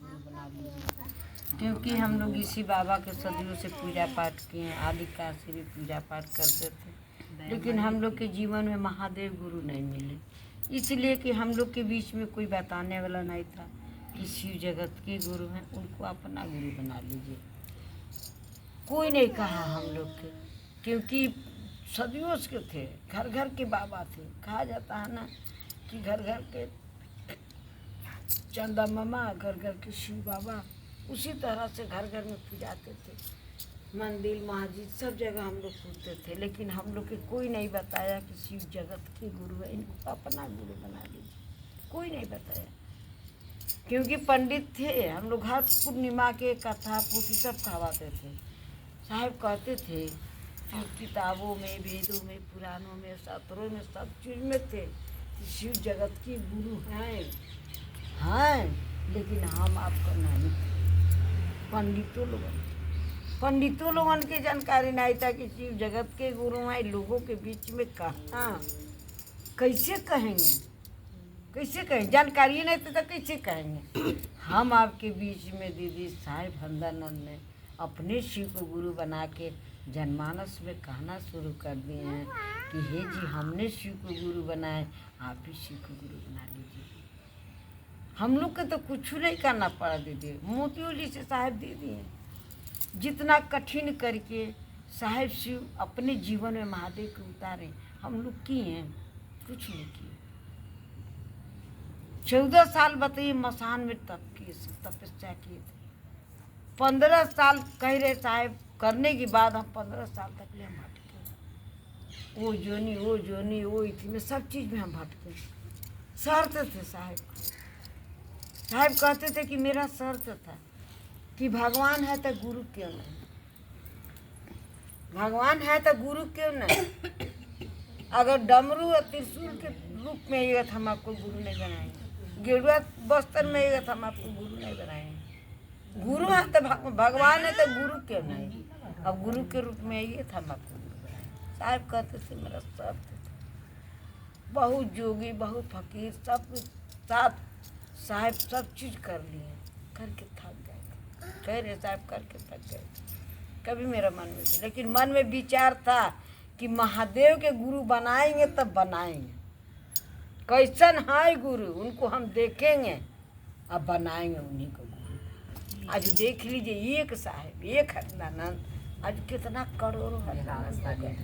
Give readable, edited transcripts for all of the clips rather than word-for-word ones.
गुरु बना लीजिए। क्योंकि हम लोग इसी बाबा के सदियों से पूजा पाठ किए हैं, आदि काल से भी पूजा पाठ करते थे, लेकिन हम लोग के जीवन में महादेव गुरु नहीं मिले, इसलिए कि हम लोग के बीच में कोई बताने वाला नहीं था कि शिव जगत के गुरु हैं, उनको अपना गुरु बना लीजिए। कोई नहीं कहा हम लोग के, क्योंकि सदियों के थे, घर घर के बाबा थे। कहा जाता है ना कि घर घर के चंदा मामा, घर घर के शिव बाबा, उसी तरह से घर घर में पूजाते थे। मंदिर मस्जिद सब जगह हम लोग पूजते थे, लेकिन हम लोग के कोई नहीं बताया कि शिव जगत के गुरु है, इनको अपना गुरु बना लीजिए। कोई नहीं बताया, क्योंकि पंडित थे। हम लोग हर पूर्णिमा के कथा पोथी सब कहवाते थे। साहब कहते थे कि किताबों में, वेदों में, पुराणों में, शास्त्रों में, सब चीज़ में थे कि शिव जगत के गुरु हैं, लेकिन हम आपको नहीं। पंडितों लोगन के जानकारी नहीं था कि शिव जगत के गुरु हैं। लोगों के बीच में कहाँ कैसे कहेंगे, कैसे कहें, जानकारी नहीं था तो कैसे कहेंगे। हम आपके बीच में दीदी साहेब हंदानंद ने अपने शिव को गुरु बना के जनमानस में कहना शुरू कर दिए हैं कि हे जी, हमने शिव को गुरु बनाए, आप भी शिव को गुरु बना लीजिए। हम लोग को तो कुछ नहीं करना पड़ा दीदी, मोतियों जी से साहेब दे दिए। जितना कठिन करके साहेब शिव अपने जीवन में महादेव को उतारे, हम लोग किए हैं, कुछ नहीं किए। 14 साल बताइए मसान में तपस्या किए थे। 15 साल कह रहे साहेब करने के बाद हम 15 साल तक ले हम भटके, वो जोनी वो इथी में सब चीज़ में हम भटके। शर्त थे साहेब, साहेब कहते थे कि मेरा शर्त था कि भगवान है तो गुरु क्यों नहीं, भगवान है तो गुरु क्यों नहीं। अगर डमरू और त्रिशूल के रूप में आएगा तो हम आपको गुरु नहीं बनाएंगे, गेरुआ बस्तर में आएगा तो हम आपको गुरु नहीं बनाएंगे। गुरु है तो भगवान है तो गुरु क्यों नहीं, अब गुरु के रूप में आइए तो हम आपको गुरु बनाएंगे। साहब कहते थे मेरा शर्त था। बहुत जोगी, बहुत फकीर, सब साथ साहब सब चीज़ कर लिए, करके थक गए। कह रहे साहब करके थक गए, कभी मेरा मन में, लेकिन मन में विचार था कि महादेव के गुरु बनाएंगे तब बनाएंगे। कैसन है गुरु, उनको हम देखेंगे, अब बनाएंगे उन्हीं को गुरु। आज देख लीजिए, एक साहेब, एक हरनानंद, आज कितना करोड़ों हरनानंद हो गए,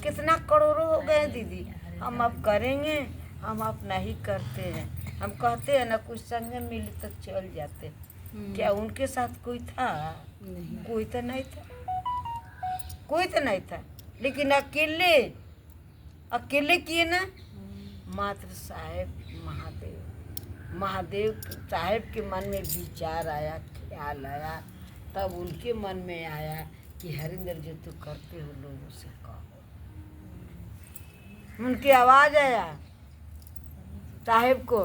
कितना करोड़ों हो गए दीदी। हम अब करेंगे, हम अब नहीं करते हैं। हम कहते हैं ना कुछ संग मिले तो चल जाते, क्या उनके साथ कोई था? कोई तो नहीं था, कोई तो नहीं था, लेकिन अकेले किए ना, मात्र साहेब महादेव साहेब के मन में विचार आया, ख्याल आया, तब उनके मन में आया कि हरिंदर जो तू करते हो लोगों से कहो। उनकी आवाज़ आया साहेब को,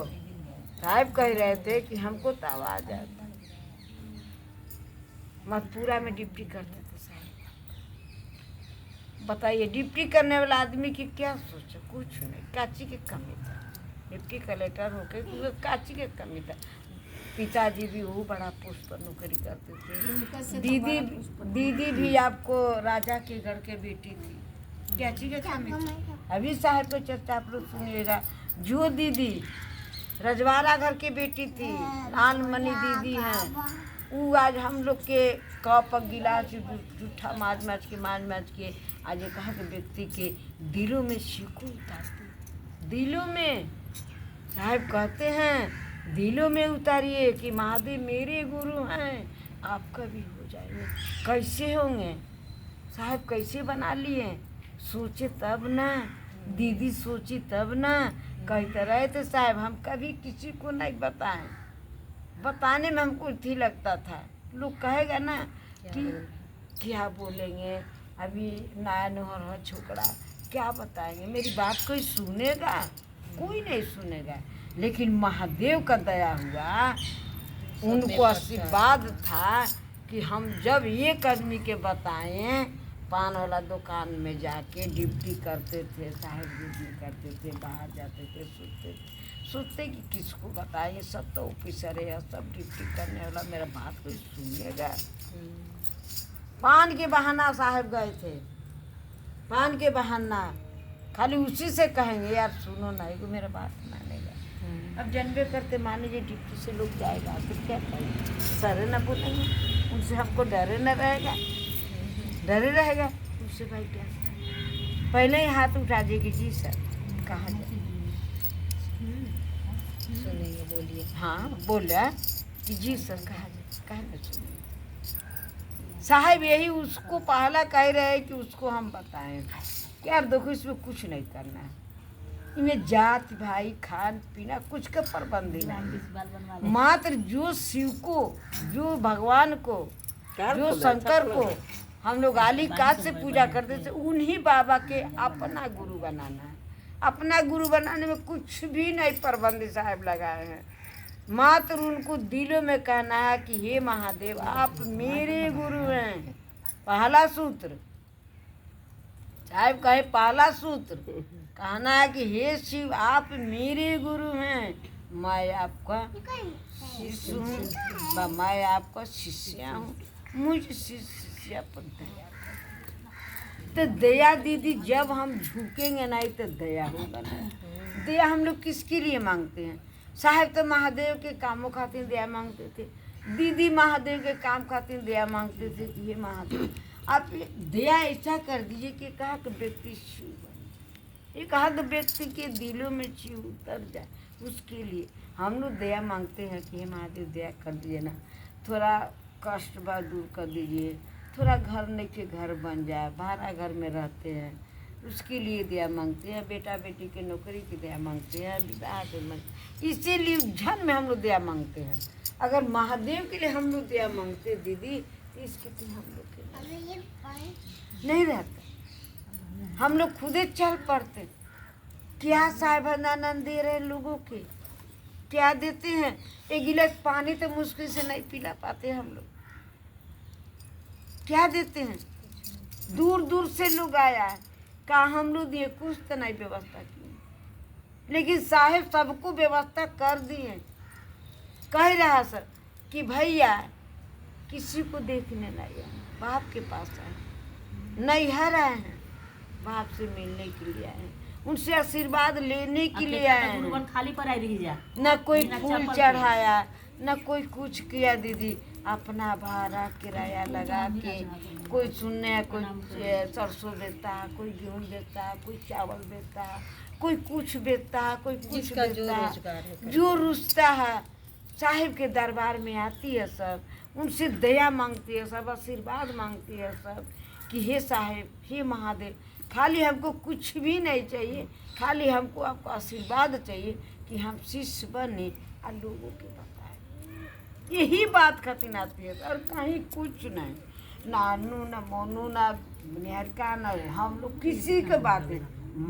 साहेब कह रहे थे कि हमको तो आवाज़ आता। मथुरा में डिप्टी करते थे साहब। बताइए डिप्टी करने वाला आदमी की क्या सोचा, कुछ नहीं, काची की कमी था। डिप्टी कलेक्टर होकर काची की कमी था। पिताजी भी वो बड़ा पोस्ट पर नौकरी करते थे। दीदी भी आपको राजा के घर के बेटी थी, काची के कमी थी। अभी साहब को चर्चा आप लोग सुनिएगा, जो दीदी रजवाड़ा घर की बेटी थी, लालमणि दीदी हैं, वो आज हम लोग के कप गिलास जूठा माज के आज कहा के व्यक्ति के दिलों में शिकू उतारती, दिलों में। साहब कहते हैं दिलों में उतारिए कि महादेव मेरे गुरु हैं, आपका भी हो जाएंगे। कैसे होंगे साहब, कैसे बना लिए? सोचे तब ना, दीदी सोची तब ना। कहते रहे थे साहब हम कभी किसी को नहीं बताएं, बताने में हमको ठीक लगता था। लोग कहेगा ना कि क्या बोलेंगे, अभी नया नोहर है छोकरा, क्या बताएंगे, मेरी बात कोई सुनेगा? कोई नहीं सुनेगा। लेकिन महादेव का दया हुआ, उनको आशीर्वाद था कि हम जब एक आदमी के बताएं, पान वाला दुकान में जाके ड्यूटी करते थे, साहेब ड्यूटी करते थे, बाहर जाते थे, सोचते कि किसको बताएं, सब तो ऑफिसर है, सब ड्यूटी करने वाला, मेरा बात कोई सुनेगा। पान के बहाना साहब गए थे, पान के बहाना खाली उसी से कहेंगे यार सुनो ना, एगो मेरा बात मानेगा। अब जनबे करते मान लीजिए ड्यूटी से लोग जाएगा तो क्या करेंगे, सर न बोलेंगे, उनसे हमको डरे न रहेगा, डरे रहेगा उससे भाई क्या। पहले ही हाथ उठा देगी जी सर कहाँ जाए, सुनिए बोलिए, हाँ बोला कि जी सर कहाँ जाए, कहाँ न सुनिए साहब। यही उसको पहला कह रहे हैं कि उसको हम बताएं कि यार देखो इसमें कुछ नहीं करना है, इनमें जात भाई खान पीना कुछ का पाबंदी नहीं, मात्र जो शिव को, जो भगवान को, जो शंकर को हम लोग आली काज से पूजा करते थे, उन्हीं बाबा के अपना गुरु बनाना है। अपना गुरु बनाने में कुछ भी नहीं पाबंदी साहब लगाए हैं, मात्र उनको दिलों में कहना है कि हे महादेव आप मेरे गुरु हैं। पहला सूत्र साहब कहे, पहला सूत्र कहना है कि हे शिव आप मेरे गुरु हैं, मैं आपका शिष्य हूँ, मैं आपका शिष्या हूँ, मुझ शिष्य पर दया करो। तो दया दीदी जब हम झुकेंगे नहीं तो दया होगा ना। दया हम लोग किसके लिए मांगते हैं साहब, तो महादेव के कामों खातिर दया मांगते थे, दीदी महादेव के काम खातिर दया मांगते थे कि हे महादेव आप दया ऐसा कर दीजिए कि कहा कि व्यक्ति शिव बने, एक आध व्यक्ति के दिलों में शिव उतर जाए, उसके लिए हम लोग दया मांगते हैं कि हे महादेव दया कर दीजिए ना, थोड़ा कष्ट बा दूर कर दीजिए, थोड़ा घर नहीं के घर बन जाए, भाड़ा घर में रहते हैं उसके लिए दया मांगते हैं, बेटा बेटी के नौकरी की दया मांगते हैं, विवाह के इसीलिए उलझन में हम लोग दया मांगते हैं। अगर महादेव के लिए हम लोग दया मांगते दीदी तो इसके लिए हम लोग के नहीं रहता, हम लोग खुदे चल पड़ते। क्या साहेबानंद दे रहे लोगों के, क्या देते हैं, एक गिलास पानी तो मुश्किल से नहीं पिला पाते हम लोग, क्या देते हैं। दूर दूर से लोग आया है, कहा हम लोग दिए कुछ तो नहीं व्यवस्था की, लेकिन साहेब सबको व्यवस्था कर दिए। कह रहा सर कि भैया किसी को देखने नहीं आए, बाप के पास आए, नैहर आए हैं, बाप से मिलने के लिए आए हैं, उनसे आशीर्वाद लेने के लिए आए हैं। खाली पर आई रही जा, न कोई फूल चढ़ाया न कोई कुछ किया दीदी, अपना भाड़ा किराया लगा के कोई सुनने, कोई सरसों बेचता है, कोई गेहूँ बेचता है, कोई चावल बेचता है, कोई कुछ बेचता है, कोई कुछ बेचता है, जो रुसता है साहिब के दरबार में आती है सब, उनसे दया मांगती है सब, आशीर्वाद मांगती है सब कि हे साहिब हे महादेव खाली हमको कुछ भी नहीं चाहिए, खाली हमको आपको आशीर्वाद चाहिए कि हम शिष्य बने और लोगों के बताए। यही बात खातिर आती है और कहीं कुछ नहीं, ना अनु ना मोनू ना निहारिका ना हम लोग किसी के बात नहीं।